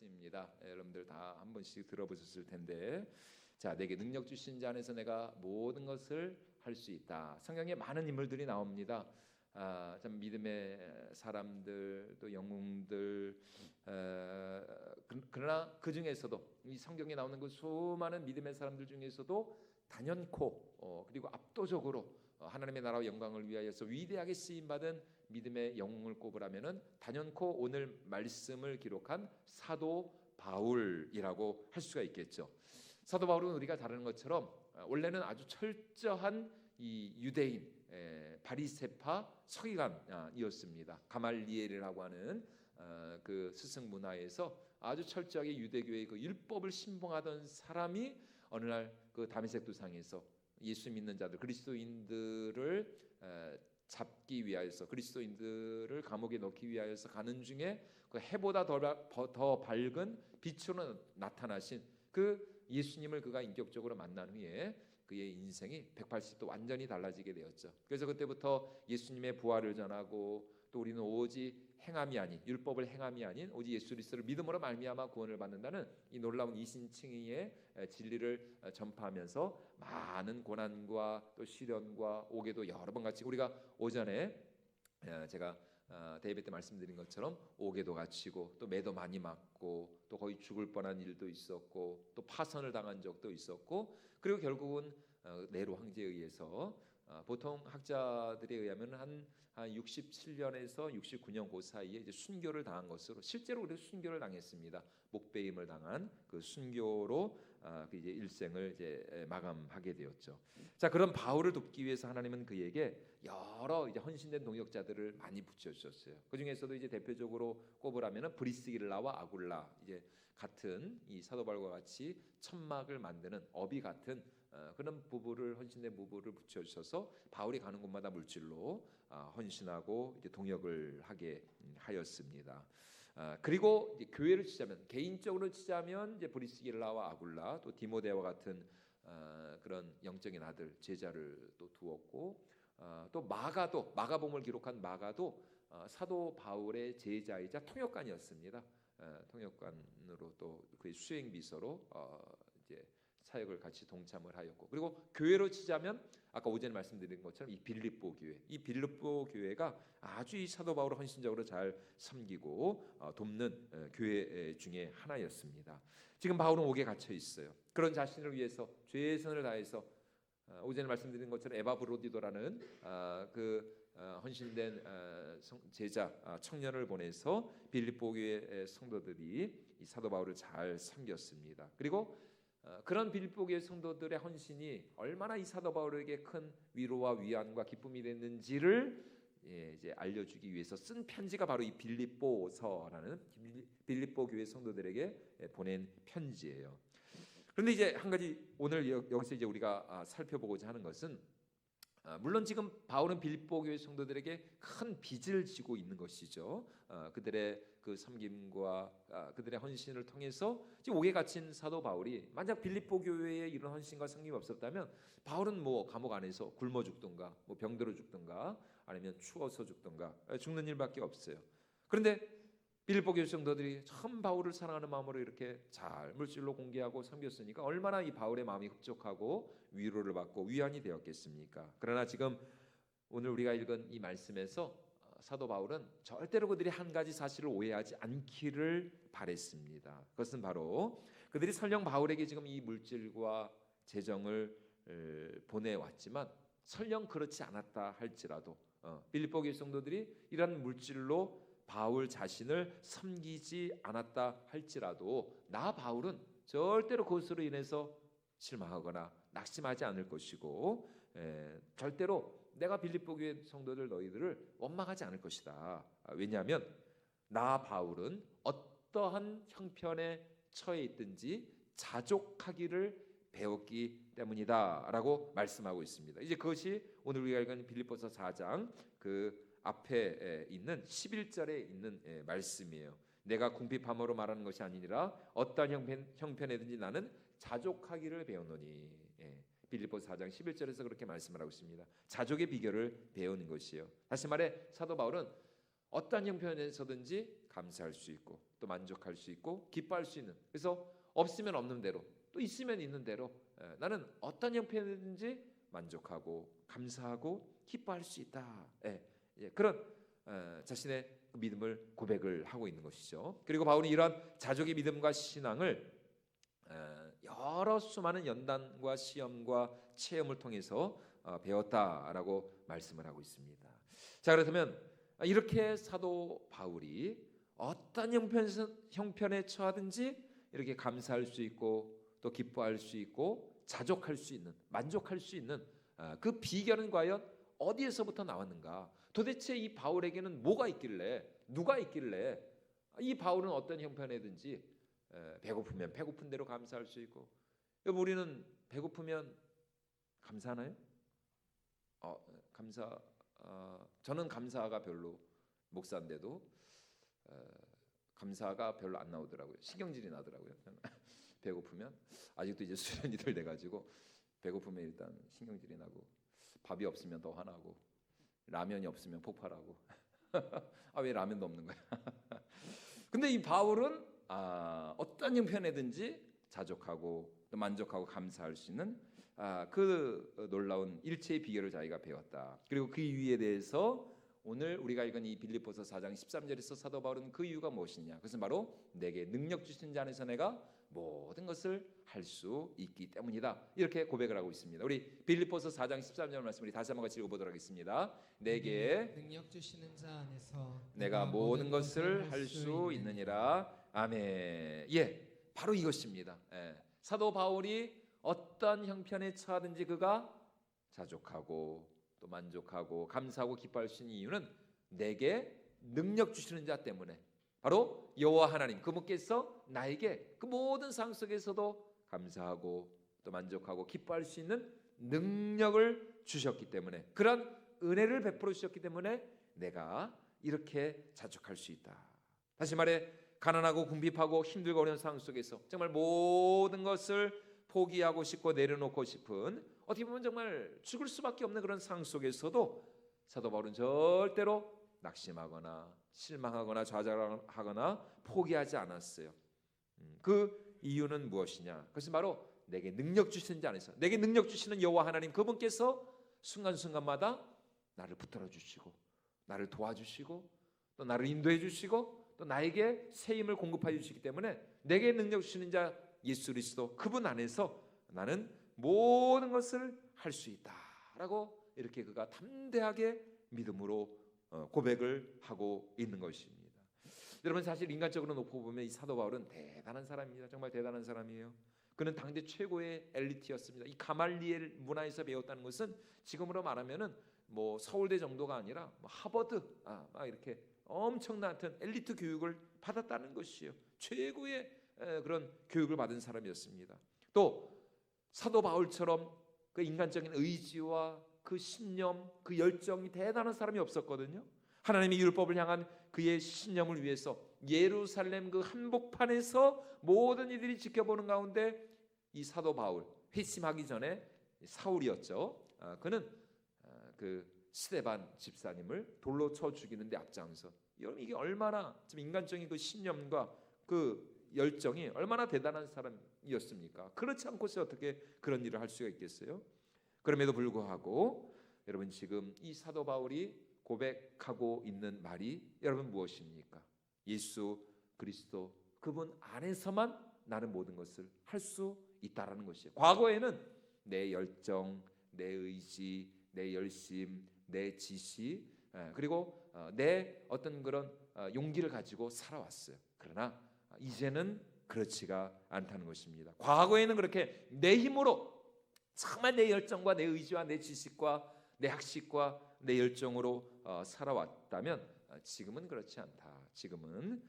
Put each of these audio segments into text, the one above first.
말씀입니다. 여러분들 다 한 번씩 들어보셨을 텐데, 자, 내게 능력 주신 자 안에서 내가 모든 것을 할 수 있다. 성경에 많은 인물들이 나옵니다. 참 믿음의 사람들, 또 영웅들, 그러나 그 중에서도 이 성경에 나오는 그 수많은 믿음의 사람들 중에서도 단연코 그리고 압도적으로 하나님의 나라와 영광을 위하여서 위대하게 쓰임받은 믿음의 영웅을 꼽으라면은 단연코 오늘 말씀을 기록한 사도 바울이라고 할 수가 있겠죠. 사도 바울은 우리가 다루는 것처럼 원래는 아주 철저한 이 유대인 바리새파 서기관이었습니다. 가말리엘이라고 하는 그 스승 문화에서 아주 철저하게 유대교의 그 율법을 신봉하던 사람이 어느 날 그 다메섹 도상에서 예수 믿는 자들 그리스도인들을 잡기 위하여서 그리스도인들을 감옥에 넣기 위하여서 가는 중에 그 해보다 더 밝은 빛으로 나타나신 그 예수님을 그가 인격적으로 만난 후에 그의 인생이 180도 완전히 달라지게 되었죠. 그래서 그때부터 예수님의 부활을 전하고 또 우리는 오직 행함이 아닌 율법을 행함이 아닌 오직 예수 그리스도를 믿음으로 말미암아 구원을 받는다는 이 놀라운 이신칭의의 진리를 전파하면서 많은 고난과 또 시련과 옥에도 여러 번 같이 우리가 오전에 제가 대예배 때 말씀드린 것처럼 옥에도 갇히고 또 매도 많이 맞고 또 거의 죽을 뻔한 일도 있었고 또 파선을 당한 적도 있었고 그리고 결국은 네로 황제에 의해서 보통 학자들에 의하면 한 67년에서 69년 그 사이에 이제 순교를 당한 것으로 실제로 그래서 순교를 당했습니다. 목배임을 당한 그 순교로 그 이제 일생을 이제 마감하게 되었죠. 자, 그런 바울을 돕기 위해서 하나님은 그에게 여러 이제 헌신된 동역자들을 많이 붙여주셨어요. 그 중에서도 이제 대표적으로 꼽으라면은 브리스길라와 아굴라 이제 같은 이 사도 바울과 같이 천막을 만드는 어비 같은 그런 부부를 헌신된 부부를 붙여주셔서 바울이 가는 곳마다 물질로 헌신하고 이제 동역을 하게 하였습니다. 그리고 이제 교회를 치자면 개인적으로 치자면 이제 브리스길라와 아굴라 또 디모데와 같은 그런 영적인 아들 제자를 또 두었고 또 마가복음을 기록한 마가도 사도 바울의 제자이자 통역관이었습니다. 통역관으로 또 그의 수행 비서로 이제 사역을 같이 동참을 하였고 그리고 교회로 치자면 아까 오전에 말씀드린 것처럼 이 빌립보 교회가 아주 이 사도 바울을 헌신적으로 잘 섬기고 돕는 교회 중에 하나였습니다. 지금 바울은 옥에 갇혀 있어요. 그런 자신을 위해서 최선을 다해서 오전에 말씀드린 것처럼 에바브로디도라는 그 헌신된 제자 청년을 보내서 빌립보 교회 성도들이 이 사도 바울을 잘 섬겼습니다. 그리고 그런 빌립보 교회 성도들의 헌신이 얼마나 이 사도 바울에게 큰 위로와 위안과 기쁨이 됐는지를 이제 알려주기 위해서 쓴 편지가 바로 이 빌립보서라는 빌립보 교회 성도들에게 보낸 편지예요. 그런데 이제 한 가지 오늘 여기서 이제 우리가 살펴보고자 하는 것은 물론 지금 바울은 빌립보 교회 성도들에게 큰 빚을 지고 있는 것이죠. 그들의 그 섬김과 그들의 헌신을 통해서 지금 옥에 갇힌 사도 바울이 만약 빌립보 교회에 이런 헌신과 섬김이 없었다면 바울은 뭐 감옥 안에서 굶어 죽든가 뭐 병들어 죽든가 아니면 추워서 죽든가 죽는 일밖에 없어요. 그런데 빌립보 교회 성도들이 참 바울을 사랑하는 마음으로 이렇게 잘 물질로 공개하고 섬겼으니까 얼마나 이 바울의 마음이 흡족하고 위로를 받고 위안이 되었겠습니까? 그러나 지금 오늘 우리가 읽은 이 말씀에서 사도 바울은 절대로 그들이 한 가지 사실을 오해하지 않기를 바랬습니다. 그것은 바로 그들이 설령 바울에게 지금 이 물질과 재정을 보내왔지만 설령 그렇지 않았다 할지라도 빌립보 교회 성도들이 이런 물질로 바울 자신을 섬기지 않았다 할지라도 나 바울은 절대로 그것으로 인해서 실망하거나 낙심하지 않을 것이고 절대로 내가 빌립보 교회 성도들 너희들을 원망하지 않을 것이다. 왜냐하면 나 바울은 어떠한 형편에 처해 있든지 자족하기를 배웠기 때문이다 라고 말씀하고 있습니다. 이제 그것이 오늘 우리가 읽은 빌립보서 4장 그 앞에 있는 11절에 있는 말씀이에요. 내가 궁핍함으로 말하는 것이 아니니라 어떠한 형편에든지 나는 자족하기를 배우노니. 빌립보서 4장 11절에서 그렇게 말씀을 하고 있습니다. 자족의 비결을 배우는 것이에요. 다시 말해 사도 바울은 어떠한 형편에서든지 감사할 수 있고 또 만족할 수 있고 기뻐할 수 있는, 그래서 없으면 없는 대로 또 있으면 있는 대로 나는 어떤 형편이든지 만족하고 감사하고 기뻐할 수 있다. 그런 자신의 믿음을 고백을 하고 있는 것이죠. 그리고 바울이 이러한 자족의 믿음과 신앙을 여러 수많은 연단과 시험과 체험을 통해서 배웠다라고 말씀을 하고 있습니다. 자, 그렇다면 이렇게 사도 바울이 어떤 형편에 처하든지 이렇게 감사할 수 있고 또 기뻐할 수 있고 자족할 수 있는, 만족할 수 있는 그 비결은 과연 어디에서부터 나왔는가? 도대체 이 바울에게는 뭐가 있길래, 누가 있길래 이 바울은 어떤 형편이든지 배고프면 배고픈 대로 감사할 수 있고, 우리는 배고프면 감사하나요? 저는 감사가 별로, 목사인데도 감사가 별로 안 나오더라고요. 신경질이 나더라고요. 배고프면 아직도 이제 수련이 덜 돼가지고 배고프면 일단 신경질이 나고, 밥이 없으면 더 화나고, 라면이 없으면 폭발하고. 왜 라면도 없는 거야? 근데 이 바울은 어떤 형편에든지 자족하고 또 만족하고 감사할 수 있는 그 놀라운 일체의 비결을 자기가 배웠다. 그리고 그 이유에 대해서 오늘 우리가 읽은 이 빌립보서 4장 13절에서 사도 바울은 그 이유가 무엇이냐, 그것은 바로 내게 능력 주신 자 안에서 내가 모든 것을 할 수 있기 때문이다, 이렇게 고백을 하고 있습니다. 우리 빌립보서 4장 13절 말씀 우리 다시 한번 같이 읽어보도록 하겠습니다. 내게 능력 주시는 자 안에서 내가 모든 것을 할 수 있느니라. 아멘. 바로 이것입니다. 사도 바울이 어떤 형편에 처하든지 그가 자족하고 또 만족하고 감사하고 기뻐할 수 있는 이유는 내게 능력 주시는 자 때문에, 바로 여호와 하나님 그분께서 나에게 그 모든 상황 속에서도 감사하고 또 만족하고 기뻐할 수 있는 능력을 주셨기 때문에, 그런 은혜를 베풀어 주셨기 때문에 내가 이렇게 자족할 수 있다. 다시 말해, 가난하고 궁핍하고 힘들고 어려운 상황 속에서 정말 모든 것을 포기하고 싶고 내려놓고 싶은, 어떻게 보면 정말 죽을 수밖에 없는 그런 상황 속에서도 사도 바울은 절대로 낙심하거나 실망하거나 좌절하거나 포기하지 않았어요. 그 이유는 무엇이냐? 그것은 바로 내게 능력 주시는 자 안에서, 내게 능력 주시는 여호와 하나님 그분께서 순간순간마다 나를 붙들어 주시고 나를 도와주시고 또 나를 인도해 주시고 또 나에게 새 힘을 공급하여 주시기 때문에, 내게 능력 주시는 자 예수 그리스도 그분 안에서 나는 모든 것을 할 수 있다라고 이렇게 그가 담대하게 믿음으로 고백을 하고 있는 것입니다. 여러분, 사실 인간적으로 놓고 보면 이 사도 바울은 대단한 사람입니다. 정말 대단한 사람이에요. 그는 당대 최고의 엘리트였습니다. 이 가말리엘 문화에서 배웠다는 것은 지금으로 말하면은 뭐 서울대 정도가 아니라 뭐 하버드 막 이렇게 엄청난 하여튼 엘리트 교육을 받았다는 것이에요. 최고의 그런 교육을 받은 사람이었습니다. 또 사도 바울처럼 그 인간적인 의지와 그 신념, 그 열정이 대단한 사람이 없었거든요. 하나님의 율법을 향한 그의 신념을 위해서 예루살렘 그 한복판에서 모든 이들이 지켜보는 가운데 이 사도 바울, 회심하기 전에 사울이었죠. 그는 그 스데반 집사님을 돌로 쳐 죽이는데 앞장서, 여러분 이게 얼마나 좀 인간적인 그 신념과 그 열정이 얼마나 대단한 사람이었습니까? 그렇지 않고서 어떻게 그런 일을 할 수가 있겠어요? 그럼에도 불구하고 여러분, 지금 이 사도 바울이 고백하고 있는 말이 여러분 무엇입니까? 예수 그리스도 그분 안에서만 나는 모든 것을 할 수 있다라는 것이에요. 과거에는 내 열정, 내 의지, 내 열심, 내 지시, 그리고 내 어떤 그런 용기를 가지고 살아왔어요. 그러나 이제는 그렇지가 않다는 것입니다. 과거에는 그렇게 내 힘으로 정말 내 열정과 내 의지와 내 지식과 내 학식과 내 열정으로 살아왔다면 지금은 그렇지 않다. 지금은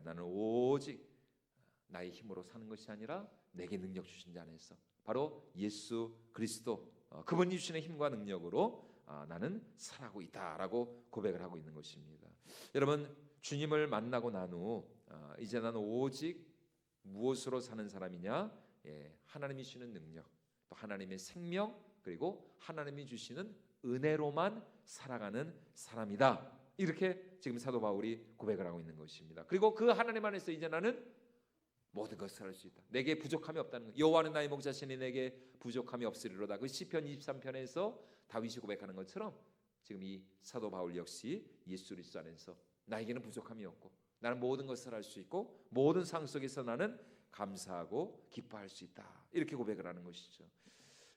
나는 오직 나의 힘으로 사는 것이 아니라 내게 능력 주신 자 안에서, 바로 예수 그리스도 그분이 주시는 힘과 능력으로 나는 살아가고 있다라고 고백을 하고 있는 것입니다. 여러분, 주님을 만나고 난 후 이제 나는 오직 무엇으로 사는 사람이냐? 하나님이 주시는 능력, 또 하나님의 생명, 그리고 하나님이 주시는 은혜로만 살아가는 사람이다 이렇게 지금 사도 바울이 고백을 하고 있는 것입니다. 그리고 그 하나님 안에서 이제 나는 모든 것을 할 수 있다. 내게 부족함이 없다는 것. 여호와는 나의 목자시니 내게 부족함이 없으리로다. 그 시편 23편에서 다윗이 고백하는 것처럼 지금 이 사도 바울 역시 예수 그리스도 안에서 나에게는 부족함이 없고 나는 모든 것을 할 수 있고 모든 상황 속에서 나는 감사하고 기뻐할 수 있다. 이렇게 고백을 하는 것이죠.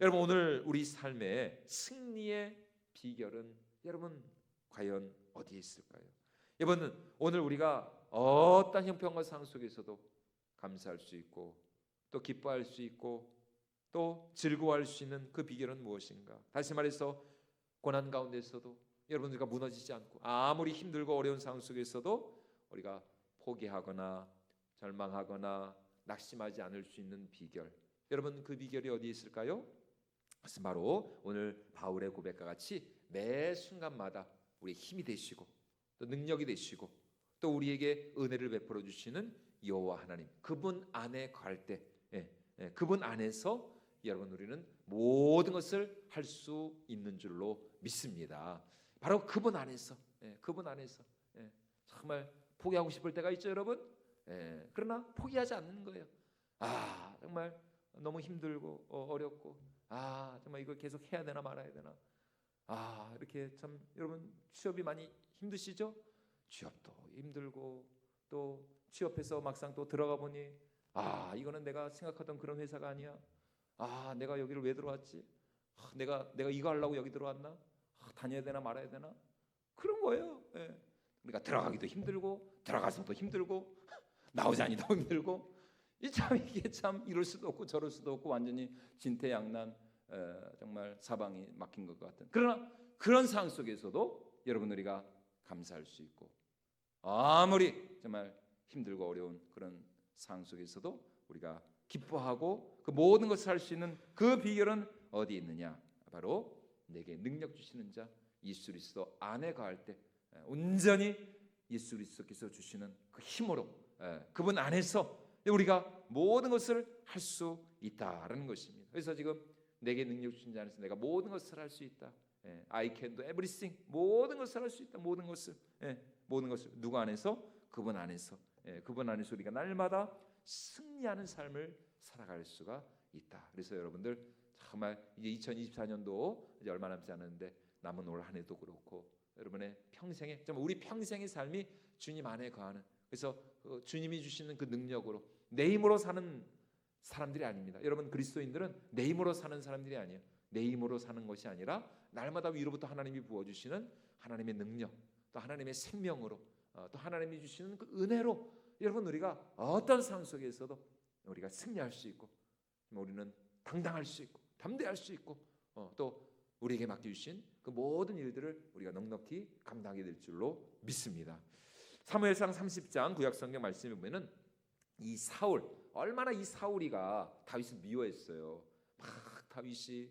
여러분, 오늘 우리 삶의 승리의 비결은 여러분 과연 어디에 있을까요? 여러분, 오늘 우리가 어떤 형편과 상황 속에서도 감사할 수 있고 또 기뻐할 수 있고 또 즐거워할 수 있는 그 비결은 무엇인가? 다시 말해서 고난 가운데서도 여러분들과 무너지지 않고 아무리 힘들고 어려운 상황 속에서도 우리가 포기하거나 절망하거나 낙심하지 않을 수 있는 비결, 여러분 그 비결이 어디에 있을까요? 그것은 바로 오늘 바울의 고백과 같이 매 순간마다 우리의 힘이 되시고 또 능력이 되시고 또 우리에게 은혜를 베풀어 주시는 여호와 하나님, 그분 안에 갈 때, 그분 안에서 여러분 우리는 모든 것을 할 수 있는 줄로 믿습니다. 바로 그분 안에서, 그분 안에서 정말 포기하고 싶을 때가 있죠, 여러분. 그러나 포기하지 않는 거예요. 정말 너무 힘들고 어렵고 정말 이걸 계속 해야 되나 말아야 되나. 이렇게 참 여러분 취업이 많이 힘드시죠? 취업도 힘들고 또 취업해서 막상 또 들어가 보니 이거는 내가 생각하던 그런 회사가 아니야. 내가 여기를 왜 들어왔지? 내가 이거 하려고 여기 들어왔나? 다녀야 되나 말아야 되나? 그런 거예요. 그러니까 들어가기도 힘들고 들어가서도 힘들고 나오자니 더 힘들고 이게 참 이럴 수도 없고 저럴 수도 없고 완전히 진퇴양난, 정말 사방이 막힌 것 같은. 그러나 그런 상황 속에서도 여러분 우리가 감사할 수 있고 아무리 정말 힘들고 어려운 그런 상황 속에서도 우리가 기뻐하고 그 모든 것을 할 수 있는 그 비결은 어디에 있느냐? 바로 내게 능력 주시는 자 예수 그리스도 안에 거할 때 온전히 예수 그리스도께서 주시는 그 힘으로 그분 안에서 우리가 모든 것을 할 수 있다라는 것입니다. 그래서 지금 내게 능력 주신 자 안에서 내가 모든 것을 할 수 있다. I can do everything. 모든 것을 할 수 있다. 모든 것을 누구 안에서? 그분 안에서. 그분 안에서 우리가 날마다 승리하는 삶을 살아갈 수가 있다. 그래서 여러분들 정말 이제 2024년도 이제 얼마 남지 않았는데 남은 올 한 해도 그렇고 여러분의 평생에 정말 우리 평생의 삶이 주님 안에 거하는, 그래서 주님이 주시는 그 능력으로 내 힘으로 사는 사람들이 아닙니다. 여러분 그리스도인들은 내 힘으로 사는 사람들이 아니에요. 내 힘으로 사는 것이 아니라 날마다 위로부터 하나님이 부어주시는 하나님의 능력, 또 하나님의 생명으로, 또 하나님이 주시는 그 은혜로 여러분 우리가 어떤 상황 속에서도 우리가 승리할 수 있고 우리는 당당할 수 있고 담대할 수 있고 또 우리에게 맡겨주신 그 모든 일들을 우리가 넉넉히 감당하게 될 줄로 믿습니다. 사무엘상 30장 구약성경 말씀에 보면은 이 사울, 얼마나 이 사울이가 다윗을 미워했어요. 막 다윗이,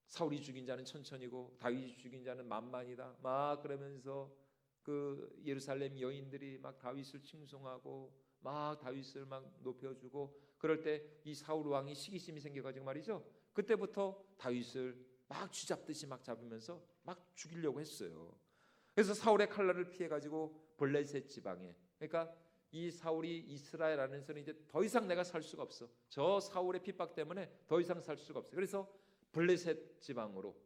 사울이 죽인 자는 천천히고 다윗이 죽인 자는 만만이다 막 그러면서 그 예루살렘 여인들이 막 다윗을 칭송하고 막 다윗을 막 높여주고 그럴 때 이 사울 왕이 시기심이 생겨가지고 말이죠, 그때부터 다윗을 막 쥐잡듯이 막 잡으면서 막 죽이려고 했어요. 그래서 사울의 칼날을 피해가지고 블레셋 지방에, 그러니까 이 사울이 이스라엘 안에서는 이제 더 이상 내가 살 수가 없어, 저 사울의 핍박 때문에 더 이상 살 수가 없어. 그래서 블레셋 지방으로,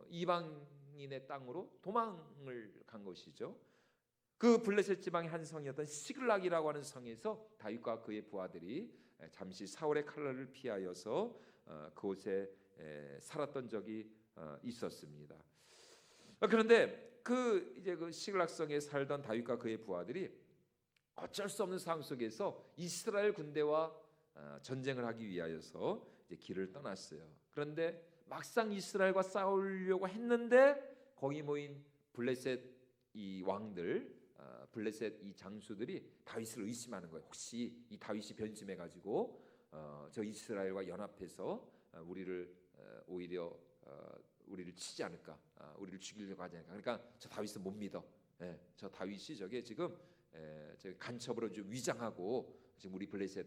이방인의 땅으로 도망을 간 것이죠. 그 블레셋 지방의 한 성이었던 시글락이라고 하는 성에서 다윗과 그의 부하들이 잠시 사울의 칼날을 피하여서 그곳에 살았던 적이 있었습니다. 그런데 이제 그 시글락성에 살던 다윗과 그의 부하들이 어쩔 수 없는 상황 속에서 이스라엘 군대와 전쟁을 하기 위하여서 이제 길을 떠났어요. 그런데 막상 이스라엘과 싸우려고 했는데 거기 모인 블레셋 이 왕들, 블레셋 이 장수들이 다윗을 의심하는 거예요. 혹시 이 다윗이 변심해 가지고 저 이스라엘과 연합해서 우리를 오히려 우리를 치지 않을까, 우리를 죽이려고 하지 않을까. 그러니까 저 다윗은 못 믿어. 저 다윗이 저게 지금 간첩으로 좀 위장하고 지금 우리 블레셋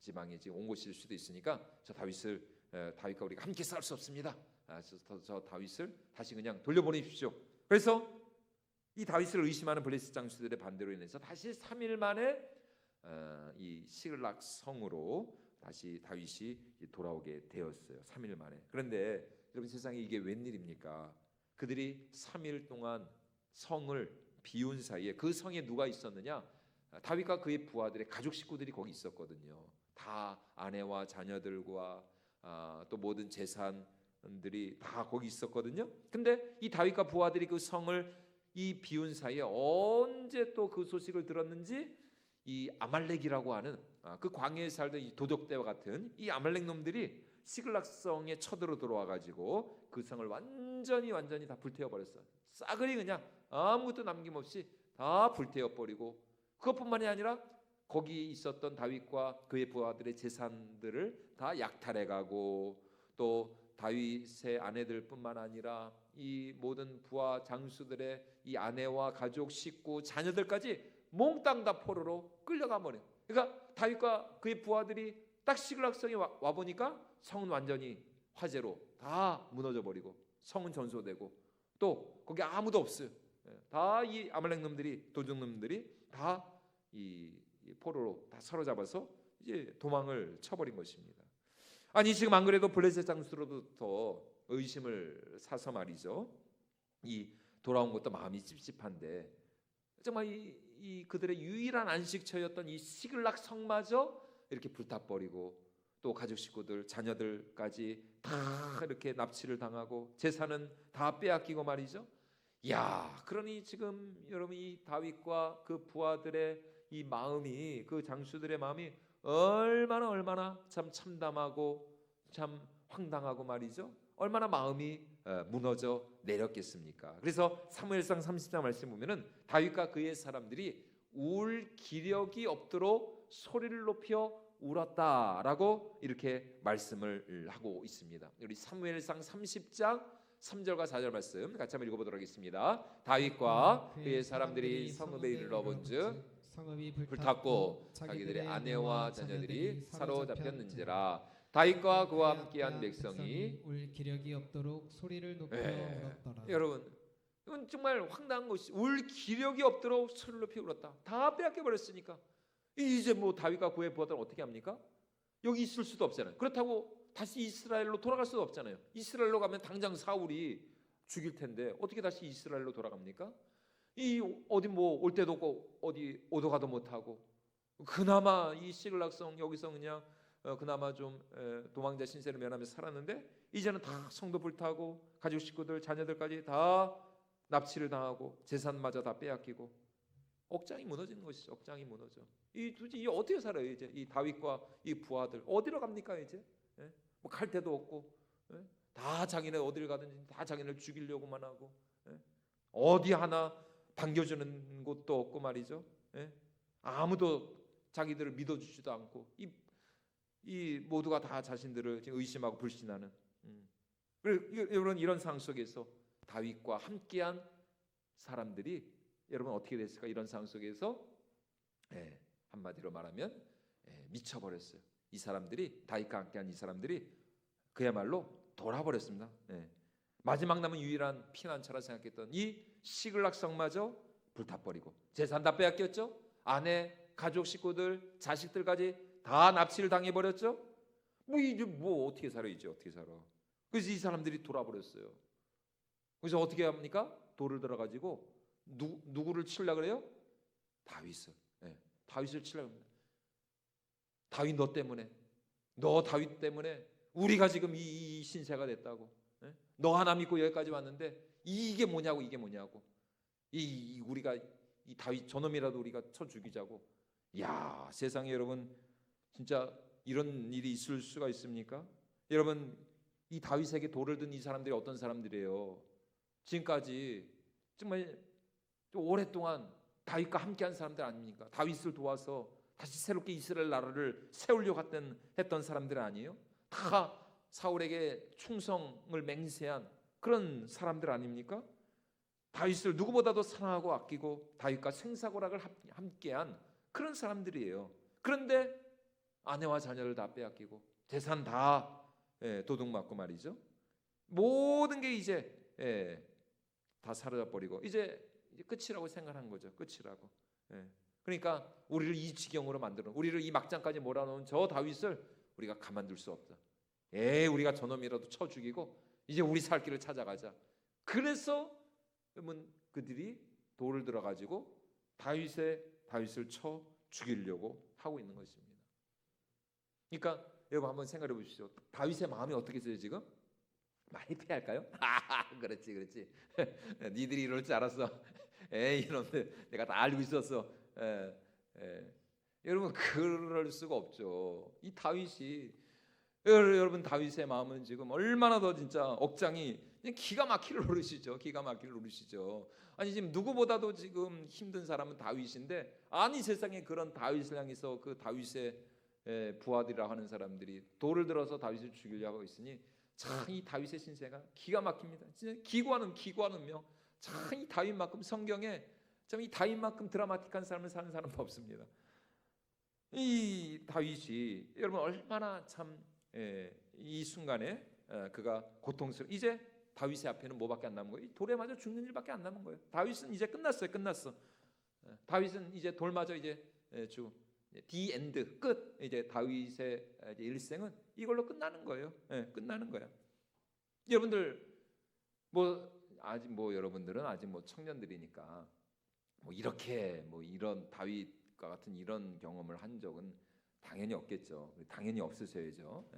지방에 지금 온 곳일 수도 있으니까 저 다윗과 우리가 함께 싸울 수 없습니다. 저 다윗을 다시 그냥 돌려보내십시오. 그래서 이 다윗을 의심하는 블레셋 장수들의 반대로 인해서 다시 3일 만에 이 시글락 성으로 다시 다윗이 돌아오게 되었어요. 3일 만에. 그런데 여러분, 세상에 이게 웬일입니까? 그들이 3일 동안 성을 비운 사이에 그 성에 누가 있었느냐? 다윗과 그의 부하들의 가족 식구들이 거기 있었거든요. 다 아내와 자녀들과 또 모든 재산들이 다 거기 있었거든요. 근데 이 다윗과 부하들이 그 성을 이 비운 사이에 언제 또 그 소식을 들었는지 이 아말렉이라고 하는 그 광야에 살던 이 도적대와 같은 이 아말렉 놈들이 시글락 성에 쳐들어 들어와 가지고 그 성을 완전히 다 불태워 버렸어. 싸그리 그냥 아무것도 남김없이 다 불태워 버리고, 그것뿐만이 아니라 거기 있었던 다윗과 그의 부하들의 재산들을 다 약탈해 가고, 또 다윗의 아내들뿐만 아니라 이 모든 부하 장수들의 이 아내와 가족, 식구, 자녀들까지 몽땅 다 포로로 끌려가 버려. 그러니까 다윗과 그의 부하들이 딱 시글락성에 와 보니까 성은 완전히 화재로 다 무너져 버리고, 성은 전소되고, 또 거기 아무도 없어요. 다 이 아말렉 놈들이, 도둑 놈들이 다 이 포로로 다 사로잡아서 이제 도망을 쳐버린 것입니다. 아니, 지금 안 그래도 블레셋 장수로부터 의심을 사서 말이죠, 이 돌아온 것도 마음이 찝찝한데 정말 이 그들의 유일한 안식처였던 이 시글락 성마저 이렇게 불타버리고, 또 가족 식구들, 자녀들까지 다 이렇게 납치를 당하고 재산은 다 빼앗기고 말이죠. 야, 그러니 지금 여러분, 이 다윗과 그 부하들의 이 마음이, 그 장수들의 마음이 얼마나 참 참담하고 참 황당하고 말이죠. 얼마나 마음이 무너져 내렸겠습니까? 그래서 사무엘상 30장 말씀 보면은 다윗과 그의 사람들이 울 기력이 없도록 소리를 높여 울었다라고 이렇게 말씀을 하고 있습니다. 우리 사무엘상 30장 3절과 4절 말씀 같이 한번 읽어보도록 하겠습니다. 다윗과 그의 사람들이 성읍에 이르러 본즉 성읍이 불탔고 자기들의 아내와 자녀들이 사로잡혔는지라. 다윗과 그와 함께한 백성이 울 기력이 없도록 소리를 높여 울었더라. 여러분, 이건 정말 황당한 것이, 울 기력이 없도록 소리를 높여 울었다. 다 빼앗겨 버렸으니까 이제 뭐 다윗과 그의 부하들은 어떻게 합니까? 여기 있을 수도 없잖아요. 그렇다고 다시 이스라엘로 돌아갈 수도 없잖아요. 이스라엘로 가면 당장 사울이 죽일 텐데 어떻게 다시 이스라엘로 돌아갑니까? 이 어디 뭐 올 데도 없고 어디 오도 가도 못하고, 그나마 이 시글락성 여기서 그냥 그나마 좀 도망자 신세를 면하면서 살았는데 이제는 다 성도 불타고 가족 식구들 자녀들까지 다 납치를 당하고 재산마저 다 빼앗기고 억장이 무너지는 것이죠. 억장이 무너져. 이 도대체 이 어떻게 살아요? 이제 이 다윗과 이 부하들 어디로 갑니까? 이제 뭐 갈 데도 없고, 다 자기네 어디를 가든지 다 자기네를 죽이려고만 하고, 어디 하나 반겨주는 곳도 없고 말이죠. 아무도 자기들을 믿어주지도 않고, 이 모두가 다 자신들을 의심하고 불신하는. 여러분, 이런 상황 속에서 다윗과 함께한 사람들이 여러분 어떻게 됐을까? 이런 상황 속에서 한마디로 말하면 미쳐버렸어요. 이 사람들이, 다윗과 함께한 이 사람들이 그야말로 돌아버렸습니다. 마지막 남은 유일한 피난처라 생각했던 이 시글락 성마저 불타버리고 재산 다 빼앗겼죠. 아내, 가족, 식구들, 자식들까지 다 납치를 당해버렸죠. 뭐 이제 뭐 어떻게 살아, 이제 어떻게 살아? 그래서 이 사람들이 돌아버렸어요. 그래서 어떻게 합니까? 돌을 들어가지고 누구를 치려고 그래요? 다윗을. 다윗을 치려고 합니다. 다윗 너 때문에, 너 다윗 때문에 우리가 지금 이 신세가 됐다고. 너 하나 믿고 여기까지 왔는데 이게 뭐냐고, 이게 뭐냐고. 우리가 이 다윗 저놈이라도 우리가 쳐 죽이자고. 야, 세상에 여러분, 진짜 이런 일이 있을 수가 있습니까? 여러분, 이 다윗에게 돌을 든 이 사람들이 어떤 사람들이에요? 지금까지 정말 오랫동안 다윗과 함께한 사람들 아닙니까? 다윗을 도와서 다시 새롭게 이스라엘 나라를 세우려고 했던 사람들 아니에요? 다 사울에게 충성을 맹세한 그런 사람들 아닙니까? 다윗을 누구보다도 사랑하고 아끼고 다윗과 생사고락을 함께한 그런 사람들이에요. 그런데 아내와 자녀를 다 빼앗기고 재산 다 도둑맞고 말이죠. 모든 게 이제 다 사라져버리고 이제 이제 끝이라고 생각한 거죠. 끝이라고. 예. 그러니까 우리를 이 지경으로 만들어, 우리를 이 막장까지 몰아넣은 저 다윗을 우리가 가만둘 수 없다. 우리가 저놈이라도 쳐 죽이고 이제 우리 살 길을 찾아가자. 그래서 여러분 그들이 돌을 들어가지고 다윗을 쳐 죽이려고 하고 있는 것입니다. 그러니까 여러분 한번 생각해 보십시오. 다윗의 마음이 어떻게 있어요 지금? 많이 피할까요? 그렇지. 니들이 이럴 줄 알았어. 이놈들 내가 다 알고 있었어. 여러분 그럴 수가 없죠. 이 다윗이 여러분 다윗의 마음은 지금 얼마나 더 진짜 억장이 기가 막힐 노릇이죠. 기가 막힐 노릇이죠. 아니 지금 누구보다도 지금 힘든 사람은 다윗인데 아니 세상에 그런 다윗을 향해서 그 다윗의 부하들이라 하는 사람들이 돌을 들어서 다윗을 죽이려고 하고 있으니 참 이 다윗의 신세가 기가 막힙니다. 진짜 기구하는며 참 이 다윗만큼 성경에 참 이 다윗만큼 드라마틱한 삶을 사는 사람도 없습니다. 이 다윗이 여러분 얼마나 참 이 순간에 그가 고통스러워. 이제 다윗의 앞에는 뭐밖에 안 남은 거예요? 돌에 맞아 죽는 일밖에 안 남은 거예요. 다윗은 이제 끝났어. 다윗은 이제 돌 맞아 이제 디 엔드 끝. 이제 다윗의 이제 일생은 이걸로 끝나는 거예요. 끝나는 거야. 여러분들 아직 여러분들은 아직 청년들이니까 이렇게 이런 다윗과 같은 이런 경험을 한 적은 당연히 없겠죠. 당연히 없으셔야죠.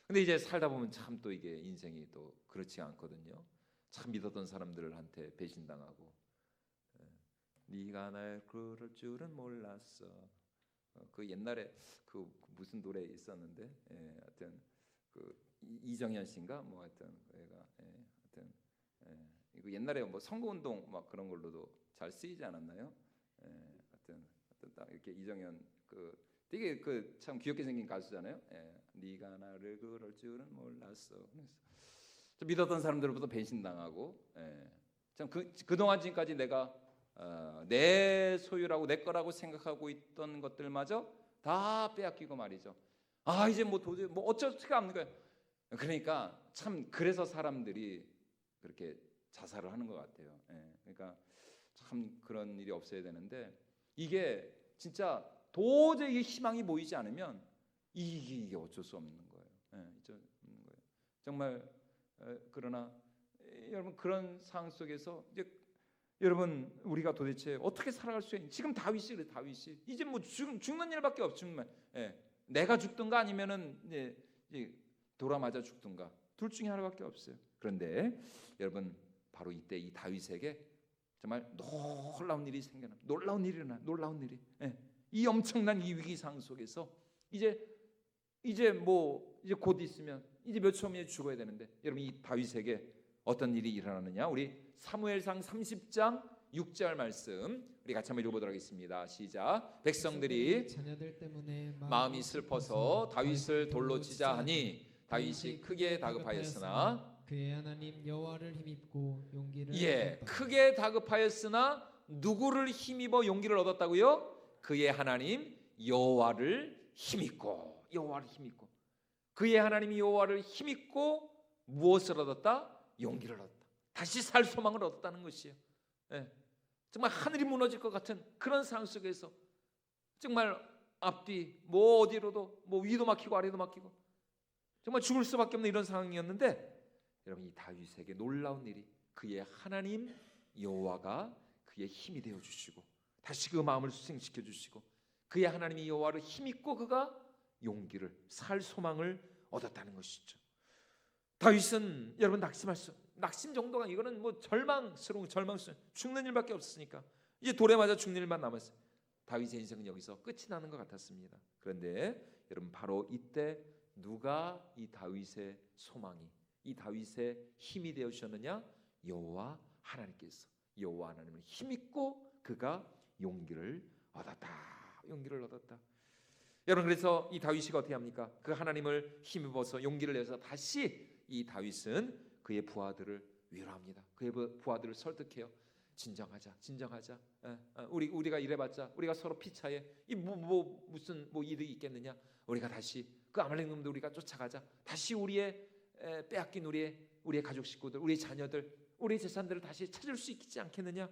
근데 이제 살다 보면 참 또 이게 인생이 또 그렇지 않거든요. 참 믿었던 사람들한테 배신당하고 네가 날 그럴 줄은 몰랐어. 그 옛날에 그 무슨 노래 있었는데 하여튼 그 이정현 씨인가 하여튼 얘가 이거 옛날에 선거운동 막 그런 걸로도 잘 쓰이지 않았나요? 하여튼 딱 이렇게 이정현 되게 참 귀엽게 생긴 가수잖아요. 네가 나를 그럴 줄은 몰랐어. 좀 믿었던 사람들로부터 배신당하고 참 그동안 지금까지 내가 내 소유라고 내 거라고 생각하고 있던 것들마저 다 빼앗기고 말이죠. 이제 도저히 어쩔 수가 없는 거예요. 그러니까 참 그래서 사람들이 그렇게 자살을 하는 것 같아요. 그러니까 참 그런 일이 없어야 되는데 이게 진짜 도저히 희망이 보이지 않으면 이게 어쩔 수 없는 거예요. 정말 그러나 여러분 그런 상황 속에서 이제 여러분 우리가 도대체 어떻게 살아갈 수 있는 지금 다윗이 이제 죽는 일밖에 없지만 내가 죽든가 아니면은 이제 돌아맞아 죽든가 둘 중에 하나밖에 없어요. 그런데 여러분 바로 이때 이 다윗에게 정말 놀라운 일이 생겨나. 놀라운 일이. 이 엄청난 이 위기 상황 속에서 이제 곧 있으면 이제 몇 초 후에 죽어야 되는데 여러분 이 다윗에게 어떤 일이 일어나느냐? 우리 사무엘상 30장 6절 말씀 우리 같이 한번 읽어보도록 하겠습니다. 시작. 백성들이 자녀들 때문에 마음이 슬퍼서 다윗을 돌로 치자 하니 다윗이 크게 다급하였으나 그의 하나님 여호와를 힘입고 용기를 얻었다. 크게 다급하였으나 누구를 힘입어 용기를 얻었다고요? 그의 하나님 여호와를 힘입고 그의 하나님 여호와를 힘입고 무엇을 얻었다? 용기를 얻었다. 다시 살 소망을 얻었다는 것이에요. 정말 하늘이 무너질 것 같은 그런 상황 속에서 정말 앞뒤 어디로도 위도 막히고 아래도 막히고 정말 죽을 수밖에 없는 이런 상황이었는데 여러분 이 다윗에게 놀라운 일이 그의 하나님 여호와가 그의 힘이 되어 주시고 다시 그 마음을 수생시켜 주시고 그의 하나님 여호와를 힘입고 그가 용기를 살 소망을 얻었다는 것이죠. 다윗은 여러분 낙심 정도가 이거는 절망스러운 죽는 일밖에 없으니까 이제 돌에 맞아 죽는 일만 남았어요. 다윗의 인생은 여기서 끝이 나는 것 같았습니다. 그런데 여러분 바로 이때 누가 이 다윗의 소망이 이 다윗의 힘이 되어 주셨느냐? 여호와 하나님께서 여호와 하나님을 힘입고 그가 용기를 얻었다. 여러분 그래서 이 다윗이 어떻게 합니까? 그 하나님을 힘입어서 용기를 내서 다시 이 다윗은 그의 부하들을 위로합니다. 그의 부하들을 설득해요. 진정하자. 우리가 이래봤자 우리가 서로 피차에 무슨 일이 있겠느냐? 우리가 다시 그 아말렉 놈들 우리가 쫓아가자. 다시 우리의 빼앗긴 우리의 가족 식구들, 우리의 자녀들 우리 재산들을 다시 찾을 수 있지 않겠느냐?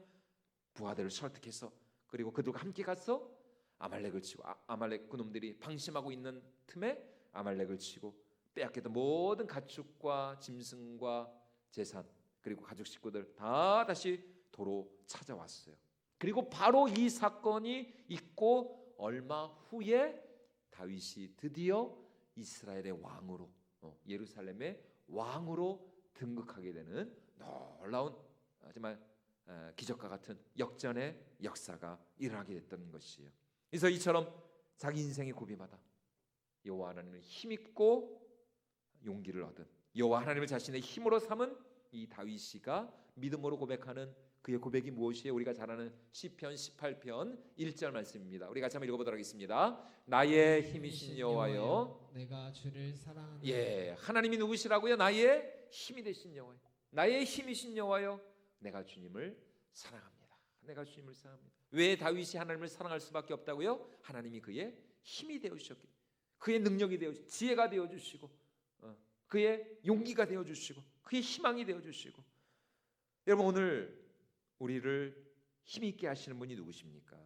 부하들을 설득해서 그리고 그들과 함께 가서 아말렉을 치고 아말렉 그놈들이 방심하고 있는 틈에 아말렉을 치고 빼앗겼던 모든 가축과 짐승과 재산 그리고 가족 식구들 다 다시 도로 찾아왔어요. 그리고 바로 이 사건이 있고 얼마 후에 다윗이 드디어 이스라엘의 왕으로 예루살렘의 왕으로 등극하게 되는 놀라운 정말 기적과 같은 역전의 역사가 일어나게 됐던 것이에요. 그래서 이처럼 자기 인생의 고비마다 여호와 하나님을 힘입고 용기를 얻은 여호와 하나님을 자신의 힘으로 삼은 이 다윗이가 믿음으로 고백하는 그의 고백이 무엇이에요? 우리가 잘 아는 시편 18편 1절 말씀입니다. 우리 같이 한번 읽어보도록 하겠습니다. 나의 힘이신 여호와여, 내가 주를 사랑하노라. 예, 하나님이 누구시라고요? 나의 힘이 되신 여호와여, 나의 힘이신 여호와여, 내가 주님을 사랑합니다. 내가 주님을 사랑합니다. 왜 다윗이 하나님을 사랑할 수밖에 없다고요? 하나님이 그의 힘이 되어주셨기, 그의 능력이 되어주시고, 지혜가 되어주시고, 그의 용기가 되어주시고, 그의 희망이 되어주시고. 여러분, 오늘 우리를 힘있게 하시는 분이 누구십니까?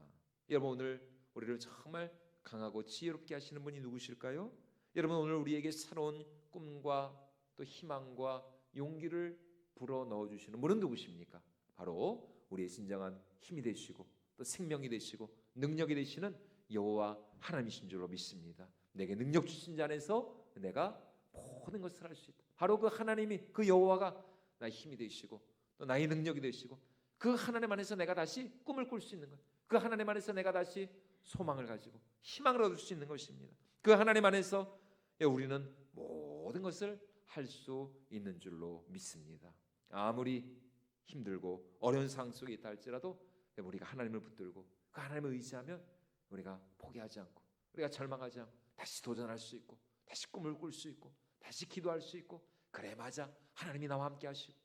여러분, 오늘 우리를 정말 강하고 지혜롭게 하시는 분이 누구실까요? 여러분, 오늘 우리에게 새로운 꿈과 또 희망과 용기를 불어 넣어주시는 분은 누구십니까? 바로 우리의 진정한 힘이 되시고 또 생명이 되시고 능력이 되시는 여호와 하나님이신 줄로 믿습니다. 내게 능력 주신 자 안에서 내가 모든 것을 할 수 있다. 바로 그 하나님이, 그 여호와가 나의 힘이 되시고 또 나의 능력이 되시고 그 하나님 안에서 내가 다시 꿈을 꿀 수 있는 것, 그 하나님 안에서 내가 다시 소망을 가지고 희망을 얻을 수 있는 것입니다. 그 하나님 안에서 우리는 모든 것을 할 수 있는 줄로 믿습니다. 아무리 힘들고 어려운 상황 속에 있다 할지라도 우리가 하나님을 붙들고 그 하나님을 의지하면 우리가 포기하지 않고 우리가 절망하지 않고 다시 도전할 수 있고 다시 꿈을 꿀 수 있고 다시 기도할 수 있고, 그래 맞아, 하나님이 나와 함께 하시고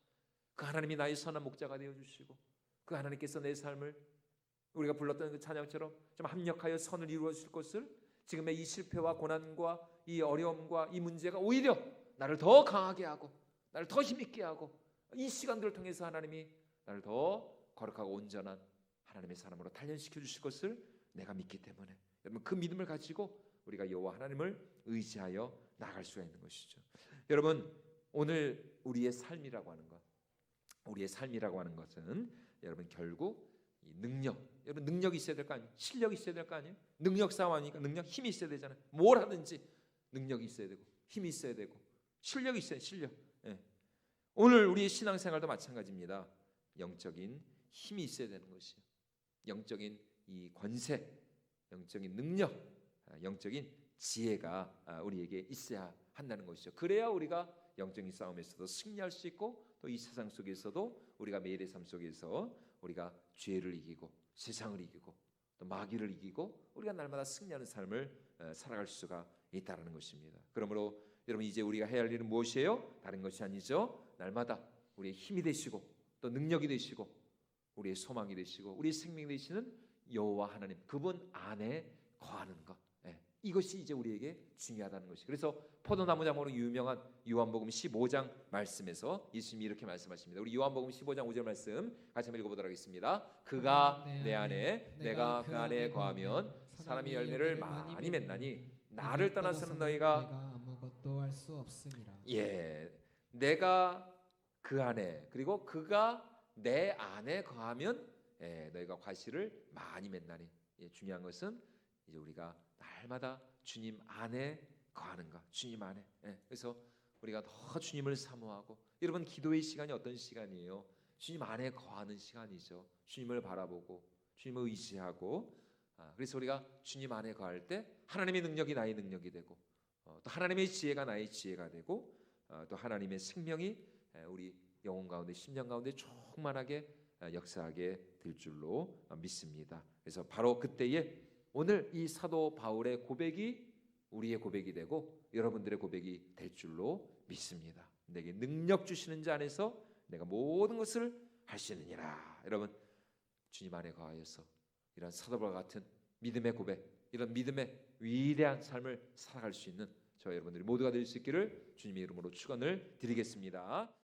그 하나님이 나의 선한 목자가 되어주시고 그 하나님께서 내 삶을 우리가 불렀던 그 찬양처럼 좀 합력하여 선을 이루어 주실 것을, 지금의 이 실패와 고난과 이 어려움과 이 문제가 오히려 나를 더 강하게 하고 나를 더 힘있게 하고 이 시간들을 통해서 하나님이 나를 더 거룩하고 온전한 하나님의 사람으로 단련시켜 주실 것을 내가 믿기 때문에 여러분, 그 믿음을 가지고 우리가 여호와 하나님을 의지하여 나갈 수가 있는 것이죠. 여러분, 오늘 우리의 삶이라고 하는 것, 우리의 삶이라고 하는 것은 여러분 결국 이 능력, 여러분 능력이 있어야 될 거 아니에요? 실력이 있어야 될 거 아니에요? 능력 싸움하니까 능력, 힘이 있어야 되잖아요. 뭘 하든지 능력이 있어야 되고 힘이 있어야 되고 실력이 있어야 실력. 예. 오늘 우리의 신앙생활도 마찬가지입니다. 영적인 힘이 있어야 되는 것이에요. 영적인 이 권세, 영적인 능력, 영적인 지혜가 우리에게 있어야 한다는 것이죠. 그래야 우리가 영적인 싸움에서도 승리할 수 있고 또 이 세상 속에서도 우리가 매일의 삶 속에서 우리가 죄를 이기고 세상을 이기고 또 마귀를 이기고 우리가 날마다 승리하는 삶을 살아갈 수가 있다는 것입니다. 그러므로 여러분, 이제 우리가 해야 할 일은 무엇이에요? 다른 것이 아니죠. 날마다 우리의 힘이 되시고 또 능력이 되시고 우리의 소망이 되시고 우리의 생명이 되시는 여호와 하나님, 그분 안에 거하는 것, 이것이 이제 우리에게 중요하다는 것이. 그래서 포도나무 장으로 유명한 요한복음 15장 말씀에서 예수님이 이렇게 말씀하십니다. 우리 요한복음 15장 5절 말씀 같이 한번 읽어보도록 하겠습니다. 그가 내 안에 내가 그 안에 거하면 사람이 열매를 많이 맺나니 나를 떠나서는 너희가 아무것도 할 수 없음이라. 예, 내가 그 안에, 그리고 그가 내 안에 거하면 너희가 과실을 많이 맺나니. 중요한 것은 이제 우리가 날마다 주님 안에 거하는 것, 주님 안에. 그래서 우리가 더 주님을 사모하고, 여러분 기도의 시간이 어떤 시간이에요? 주님 안에 거하는 시간이죠. 주님을 바라보고 주님을 의지하고. 그래서 우리가 주님 안에 거할 때 하나님의 능력이 나의 능력이 되고 또 하나님의 지혜가 나의 지혜가 되고 또 하나님의 생명이 우리 영혼 가운데, 심령 가운데 충만하게 역사하게 될 줄로 믿습니다. 그래서 바로 그때에 오늘 이 사도 바울의 고백이 우리의 고백이 되고 여러분들의 고백이 될 줄로 믿습니다. 내게 능력 주시는 자 안에서 내가 모든 것을 할 수 있느니라. 여러분, 주님 안에 거하여서 이런 사도 바울 같은 믿음의 고백, 이런 믿음의 위대한 삶을 살아갈 수 있는 저 여러분들이 모두가 될 수 있기를 주님의 이름으로 축원을 드리겠습니다.